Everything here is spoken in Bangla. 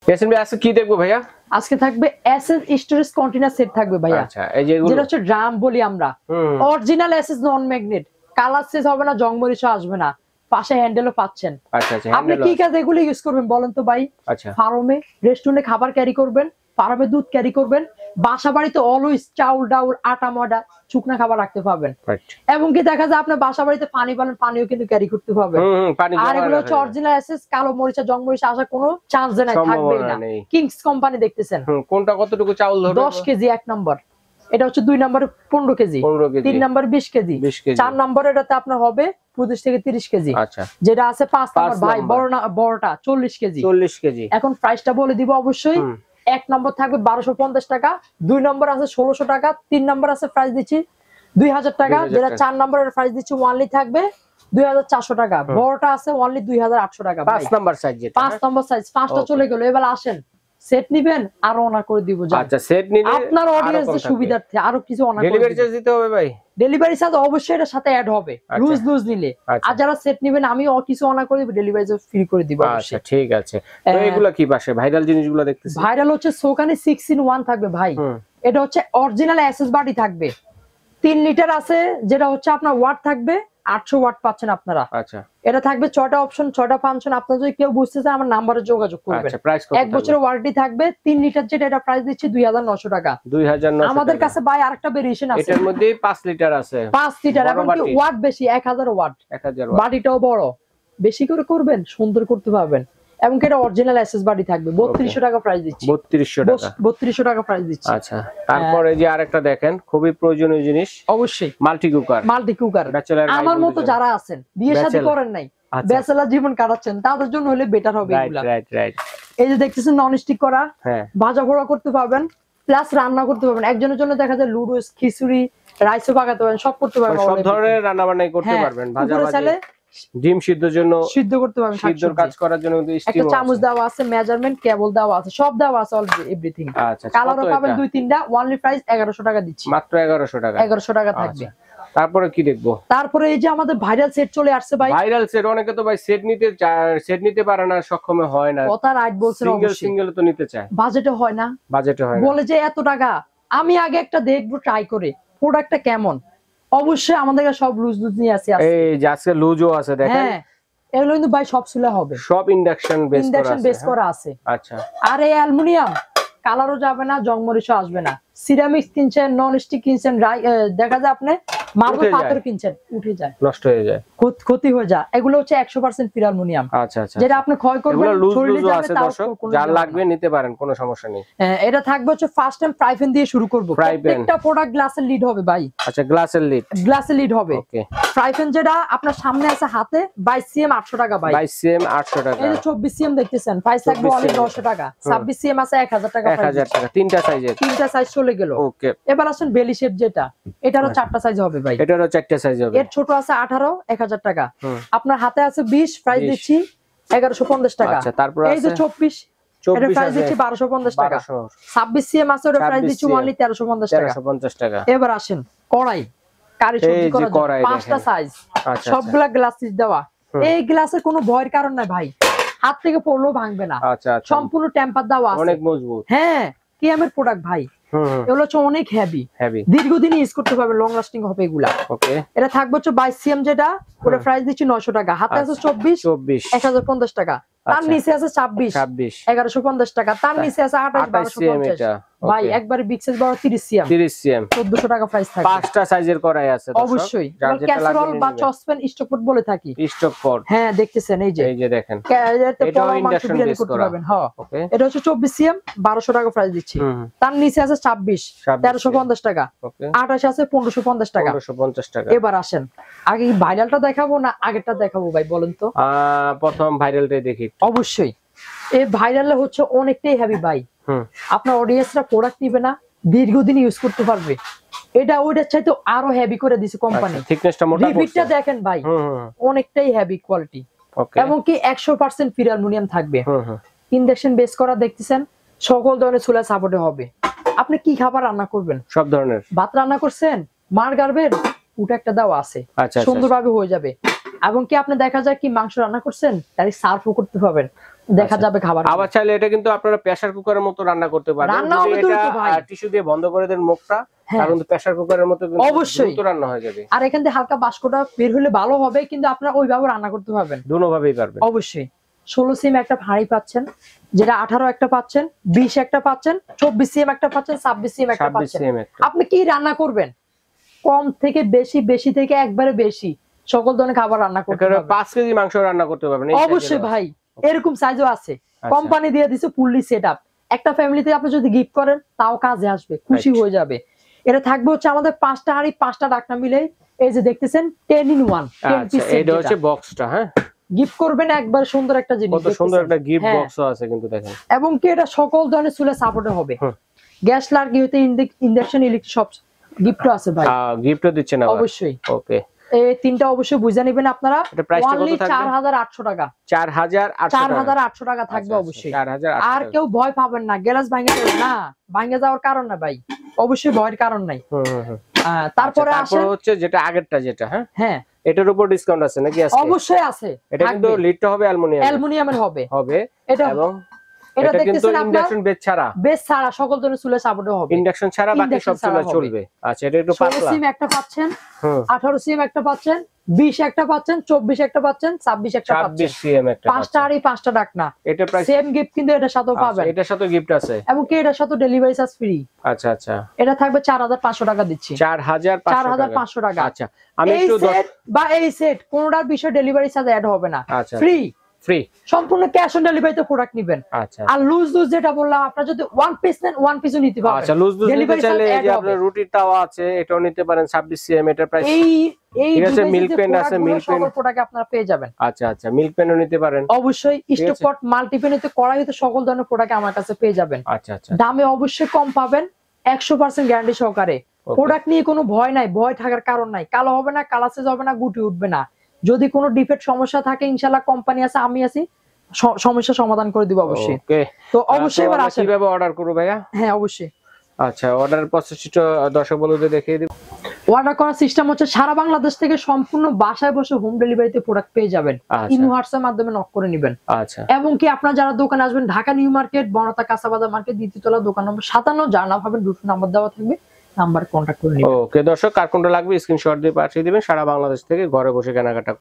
ইয়াসিন ভাই আজকে কি দেখবো ভাইয়া? আজকে থাকবে এসএস স্টোরেজ কন্টেনার সেট থাকবে ভাইয়া। আচ্ছা, এই যে এগুলো যেটা হচ্ছে ড্রাম বলি আমরা, অরিজিনাল এসএস নন ম্যাগনেট, কালার চেঞ্জ হবে না, জং মরিচা আসবে না, পাশে হ্যান্ডেলও পাচ্ছেন। আচ্ছা আচ্ছা, আপনি কি কাজে এগুলো ইউজ করবেন বলেন তো ভাই? আচ্ছা, ফার্মে রেস্টুরেন্টে খাবার ক্যারি করবেন, ফার্মে দুধ ক্যারি করবেন, বাসা বাড়িতে অলওয়েজ চাউল ডাউল আটা ময়দা শুকনা খাবার রাখতে পারবেন। এবং কি দেখা যায় আপনার বাসা বাড়িতে পানি পালেন, পানিও কিন্তু ক্যারি করতে পারবেন। আর এগুলো হচ্ছে অরিজিনাল এসএস, কালো মরিচা জং মরিচা আসার কোনো চান্স নাই, থাকবেই না। কিংস কোম্পানি দেখতেছেন, কোনটা কতটুকু চাউল ধরবে? 10 কেজি এক নম্বর, এটা হচ্ছে 2 নম্বর 15 কেজি, 3 নম্বর 20 কেজি, 4 নম্বর এটাতে আপনার হবে 25 থেকে 30 কেজি। আচ্ছা, যেটা আছে 5 নম্বর ভাই বড়টা 40 কেজি। 40 কেজি। এখন প্রাইসটা বলে দিব অবশ্যই। এক নম্বর থাকবে 1250 টাকা, 2 নম্বর আছে 1600 টাকা, 3 নম্বর আছে প্রাইস দিচ্ছি 2000 টাকা, যেটা 4 নম্বরের প্রাইস দিচ্ছি ওয়ানলি থাকবে 2400 টাকা, বড়টা আছে ওয়ানলি 2800 টাকা। 5 নম্বর সাইজ, যেটা 5 নম্বর সাইজ, 5টা চলে গেল। এবার আসেন সেট নিবেন আরো অনা করে দিব। আচ্ছা, সেট নিলে আপনার অডিয়েন্সের সুবিধার্থে আরো কিছু অনা করে ডেলিভারি চার্জ দিতে হবে ভাই? ডেলিভারি চার্জ অবশ্যই এর সাথে অ্যাড হবে লুজ লুজ নিলে। আর যারা সেট নেবেন আমি কিছু অনা করে দিব, ডেলিভারি চার্জ ফ্রি করে দিব। আচ্ছা ঠিক আছে। তো এগুলা কি পাশে ভাইরাল জিনিসগুলো দেখতেছি? ভাইরাল হচ্ছে সোকানে 6 in 1 থাকবে ভাই। এটা হচ্ছে অরিজিনাল এসএস বাটি থাকবে, 3 লিটার আছে, যেটা হচ্ছে আপনার ওয়াট থাকবে 800 ওয়াট পাচ্ছেন আপনারা। আচ্ছা, এটা থাকবে 6টা অপশন 6টা ফাংশন। আপনারা যদি কেউ বুঝতে চান আমার নাম্বারে যোগাযোগ করবেন। আচ্ছা, প্রাইস কত? 1 বছরের ওয়ারেন্টি থাকবে। 3 লিটার যেটা, এটা প্রাইস দিচ্ছি 2900 টাকা। 2900। আমাদের কাছে ভাই আরেকটা ভেরিয়েশন আছে, এটার মধ্যে 5 লিটার আছে। 5 লিটার এবং কি ওয়াট বেশি, 1000 ওয়াট। 1000 ওয়াট, বাটিটাও বড়, বেশি করে করবেন সুন্দর করতে পারবেন। এবং কি এটা অরিজিনাল এসএস বাটি থাকবে, 3200 টাকা প্রাইস দিচ্ছি। 3200 টাকা, 3200 টাকা প্রাইস দিচ্ছি। আচ্ছা, তারপরে যে আরেকটা দেখেন খুবই প্রয়োজনীয় জিনিস, অবশ্যই মাল্টি কুকার। মাল্টি কুকার আমার মতো যারা আছেন বিয়ে শাদী করেন নাই, ব্যাচেলর জীবন কাটাচ্ছেন, তাদের জন্য হলে বেটার হবে এগুলা। Right right. এই যে দেখতেছেন নন স্টিক করা, ভাজা পোড়া করতে পারবেন, প্লাস রান্না করতে পারবেন। একজনের জন্য দেখা যায় লুডুস খিচুড়ি রাইসও পাকাতে পারবেন, সব করতে পারবেন, সব ধরনের রান্না বান্না করতে পারবেন। ভাজা ভাজি, ডিম সিদ্ধর জন্য সিদ্ধ করতে পারবেন, সিদ্ধর কাজ করার জন্য একটা চামচ দেওয়া আছে, মেজারমেন্ট কেবল দেওয়া আছে, সব দেওয়া আছে অলরেডি এভরিথিং। আচ্ছা, কালারও পাবেন 2-3টা, ওয়ানলি প্রাইস 1100 টাকা দিচ্ছি, মাত্র 1100 টাকা। 1100 টাকা থাকবে। তারপরে কি দেখবো? তারপরে এই যে আমাদের ভাইরাল সেট চলে আসছে ভাই। ভাইরাল সেট, অনেকে তো ভাই সেট নিতে পারে না, সক্ষম হয় না। কথা রাইট বলছেন, অবশ্যই সিঙ্গেল তো নিতে চায়, বাজেটে হয় না, বলে যে এত টাকা। আমি আগে একটা দেখবো ট্রাই করে প্রোডাক্টটা কেমন। অবশ্যই আমাদের কাছে সব লুজ লুজ নিয়ে আসি। এই যে আজকে লুজও আছে দেখেন। হ্যাঁ, এগুলো কিন্তু ভাই সব সুলা হবে, সব ইন্ডাকশন বেস করা আছে। আচ্ছা, আর এই অ্যালুমিনিয়াম কালারও যাবে না, জংমরিচও আসবে না। সিরামিক্স কিনছেন, নন স্টিক কিনছেন, দেখা যায় আপনি মার্বেল পাথর কিনছেন, উঠে যায়, নষ্ট হয়ে যায়, ক্ষতি হয়ে যায়। এগুলো হচ্ছে 100% পিওর অ্যালুমিনিয়াম। আচ্ছা আচ্ছা, যেটা আপনি ক্ষয় করবেন, শরীরে যাবে, দর্শক যার লাগবে নিতে পারেন, কোনো সমস্যা নেই। এটা থাকবে হচ্ছে ফার্স্ট টাইম ফ্রাই দিয়ে শুরু করব। প্রত্যেকটা প্রোডাক্ট গ্লাসের লিড হবে ভাই। আচ্ছা, গ্লাসের লিড হবে। ওকে, ফ্রাই প্যান যেটা আপনার সামনে আছে হাতে 22 cm 800 টাকা ভাই। 22 cm 800 টাকা। এই যে 24 cm দেখতেছেন, প্রাইস থাকবে অনলি 900 টাকা। 26 cm আছে 1000 টাকা। 1000 টাকা, তিনটা সাইজ চলে গেল। ওকে, এবার আসেন বেলি শেপ যেটা, এটারও 4টা সাইজ হবে ভাই। এটারও 4টা সাইজ হবে। এর ছোট আছে 18, 1000 টাকা। আপনার হাতে আছে 20, প্রাইস দিচ্ছি 1150 টাকা। আচ্ছা, তারপর এই যে 24, এর প্রাইস দিচ্ছি 1250 টাকা। 26 cm আছে, এর প্রাইস দিচ্ছি অনলি 1350 টাকা। 1350 টাকা। এবার আসেন কড়াই, কারি সবজি করার জন্য 5টা সাইজ, সবগুলা গ্লাস দেওয়া। এই গ্লাসের কোনো ভয়ের কারণ নাই ভাই, হাত থেকে পড়লেও ভাঙবে না। আচ্ছা, সম্পূর্ণ টেম্পার দেওয়া আছে, অনেক মজবুত। হ্যাঁ, কিয়ামের প্রোডাক্ট ভাই। এগুলো হচ্ছে অনেক হেভি, দীর্ঘদিন ইউজ করতে পারবে, লং লাস্টিং হবে এগুলা। ওকে, এটা থাকবে হচ্ছে 22 cm যেটা, ওটা প্রাইস দিচ্ছি 900 টাকা। হাতে আছে 24, 1050 টাকা। তার নিচে আছে 26, 1150 টাকা। তার নিচে আছে 28, 1250 ভাই। একবারে বিগ সাইজ বড় 30 cm 1400 টাকা প্রাইস থাকবে। 5টা সাইজের কড়াই আছে অবশ্যই। ক্যাসারোল বা চসপ্যান স্টক পট বলে থাকি। স্টক পট, হ্যাঁ দেখতেছেন, এই যে দেখেন, এটাও ইন্ডাকশন বেস করা। হ্যাঁ, এটা হচ্ছে 24 cm 1200 টাকা প্রাইস দিচ্ছি। তার নিচে আছে 26, 1350 টাকা। 28 আছে 1550 টাকা। 1550 টাকা। এবার আসেন, আগে ভাইরালটা দেখাবো না আগেরটা দেখাবো ভাই বলেন তো? প্রথম ভাইরালটাই দেখি। অবশ্যই, এই ভাইরাল হচ্ছে অনেকটাই হেভি ভাই। আপনার অডিয়েন্সরা প্রোডাক্ট নিবে না, দীর্ঘদিন ইউজ করতে পারবে। এটা ওইটার চাইতে আরো হেভি করে দিছে কোম্পানি। থিকনেসটা মোটা করছে, রিপিটটা দেখেন ভাই, অনেকটাই হেভি কোয়ালিটি। এবং কি 100% পিওর অ্যালুমিনিয়াম থাকবে। ইন্ডাকশন বেস করা দেখতেছেন, সকল ধরনের চুলা সাপোর্টে হবে। আপনি কি খাবার রান্না করবেন, সব ধরনের। ভাত রান্না করছেন, মার গাড়বেন, ওটা একটা দেওয়া আছে, সুন্দরভাবে হয়ে যাবে। এবং কি আপনি দেখা যায় কি মাংস রান্না করছেন, তাই সার্ভও করতে পারবেন। দেখা যাবে খাবার। আবার চাইলে এটা কিন্তু আপনারা প্রেসার কুকারের মতো রান্না করতে পারবেন, যদি এটা টিস্যু দিয়ে বন্ধ করে দেন মুখটা, কারণ প্রেসার কুকারের মতো কিন্তু অবশ্যই দ্রুত রান্না হয়ে যাবে। আর এখান থেকে হালকা বাষ্পটা বের হলে ভালো হবে, কিন্তু আপনারা ওইভাবে রান্না করতে পারবেন, দুনো ভাবেই পারবেন অবশ্যই। 16 সিএম একটা হাঁড়ি পাচ্ছেন, যেটা 18 একটা পাচ্ছেন, 20 একটা পাচ্ছেন, 24 সিএম একটা পাচ্ছেন, 26 সিএম একটা পাচ্ছেন। আপনি কি রান্না করবেন? কম থেকে বেশি, বেশি থেকে একবারে বেশি সকল ধরনের খাবার রান্না করতে পারবেন। 5 কেজি মাংস রান্না করতে পারবেন অবশ্যই ভাই, এরকম সাইজও আছে, কোম্পানি দিয়ে দিছে ফুললি সেটআপ। একটা ফ্যামিলিতে আপনি যদি গিফট করেন তাও কাজে আসবে, খুশি হয়ে যাবে। এটা থাকবে হচ্ছে আমাদের 5টা হাঁড়ি 5টা ঢাকনা মিলে, এই যে দেখতেছেন 10 in 1। আচ্ছা, এটা হচ্ছে বক্সটা। হ্যাঁ, গিফট করবেন একবার সুন্দর একটা জিনিস, কত সুন্দর একটা গিফট বক্সও আছে কিন্তু দেখেন। এবং কি এটা সকল ধরনের চুলে সাপোর্টে হবে। গ্যাস লার্গি হতে ইন্ডাকশন ইলেকট্রিক সব গিফটও আছে ভাই। গিফটও দিচ্ছেন আবার? অবশ্যই। ওকে, এই তিনটা অবশ্যই বুঝে নেবেন আপনারা। এটা প্রাইসটা কত থাকবে? 4800 টাকা। 4800 টাকা থাকবে অবশ্যই। 4800। আর কেউ ভয় পাবেন না, গ্যাস ভাঙে যাবে না, ভাঙে যাওয়ার কারণ না ভাই, অবশ্যই ভয়ের কারণ নাই। তারপরে আসে হচ্ছে যেটা আগেরটা, যেটা হ্যাঁ এটার উপর ডিসকাউন্ট আছে নাকি? আছে, অবশ্যই আছে। এটা কিন্তু লিডটা হবে অ্যালুমিনিয়ামের হবে এটা, এবং এটা কিন্তু ইন্ডাকশন বেস ছাড়া সকল ধরনের চুলে সাপোর্টে হবে, ইন্ডাকশন ছাড়া বাকি সব চুলে চলবে। আচ্ছা, এটা একটু পাতলা। 16 সিএম একটা পাচ্ছেন, 18 সিএম একটা পাচ্ছেন, 20 একটা পাচ্ছেন, 24 একটা পাচ্ছেন, 26 একটা পাচ্ছেন, 26 সিএম একটা, 5টা হাঁড়ি 5টা ঢাকনা। এটা প্রাইস সেম গিফট কিন্তু এটার সাথেও পাবেন। এটার সাথে গিফট আছে, এবং কি এটার সাথে ডেলিভারি চার্জ ফ্রি। আচ্ছা আচ্ছা, এটা থাকবে 4500 টাকা দিচ্ছি। 4500 টাকা। আচ্ছা, আমি একটু এই সেট কোনটার বিষয় ডেলিভারি চার্জ অ্যাড হবে না, ফ্রি ফ্রি, সম্পূর্ণ ক্যাশ অন ডেলিভারিতে প্রোডাক্ট নেবেন। আচ্ছা, আর লুজ যেটা বললাম, আপনারা যদি ওয়ান পিস নেন ওয়ান পিসও নিতে পারবেন। আচ্ছা, লুজ নিতে চাইলে এই যে আপনার রুটিটাও আছে, এটাও নিতে পারেন। 26 সিএম এটা প্রাইস। এই ঠিক আছে, মিল্ক পেন আছে, মিল্ক পেন সকল প্রোডাক্ট আপনারা পেয়ে যাবেন। আচ্ছা আচ্ছা, মিল্ক পেনও নিতে পারেন অবশ্যই। স্টকপট, মাল্টিপেনিতে, কড়াইতে সকল ধরনের প্রোডাক্ট আমার কাছে পেয়ে যাবেন। আচ্ছা আচ্ছা, দামে অবশ্যই কম পাবেন, 100% গ্যারান্টি সহকারে। প্রোডাক্ট নিয়ে কোনো ভয় নাই, ভয় থাকার কারণ নাই। কালো হবে না, কালাসেজ হবে না, গুটি উঠবে না। যদি কোনো ডিফেক্ট সমস্যা থাকে, ইনশাআল্লাহ কোম্পানি আছে, আমি আছি, সমস্যা সমাধান করে দিব অবশ্যই। ওকে, তো অবশ্যই এবার আসেন। কিভাবে অর্ডার করব ভাইয়া? হ্যাঁ অবশ্যই। আচ্ছা, অর্ডার প্রসেসটা দর্শক বন্ধুদের দেখিয়ে দিই। অর্ডার করার সিস্টেম হচ্ছে সারা বাংলাদেশ থেকে সম্পূর্ণ বাসায় বসে হোম ডেলিভারিতে প্রোডাক্ট পেয়ে যাবেন। ইমো হোয়াটসঅ্যাপ মাধ্যমে নক করে নেবেন। আচ্ছা, এবং কি আপনারা যারা দোকানে আসবেন, ঢাকা নিউ মার্কেট, বনতা কাঁচাবাজার মার্কেট, দ্বিতীয় তলা, দোকান নম্বর 57, যার নাম পাবেন, দুটো নাম্বার দেওয়া থাকবে, নাম্বার কন্টাক্ট করে নেবেন। ওকে দর্শক, কার কোনটা লাগবে স্ক্রিনশট দিয়ে পাঠিয়ে দিবেন। সারা বাংলাদেশ থেকে ঘরে বসে কেনাকাটা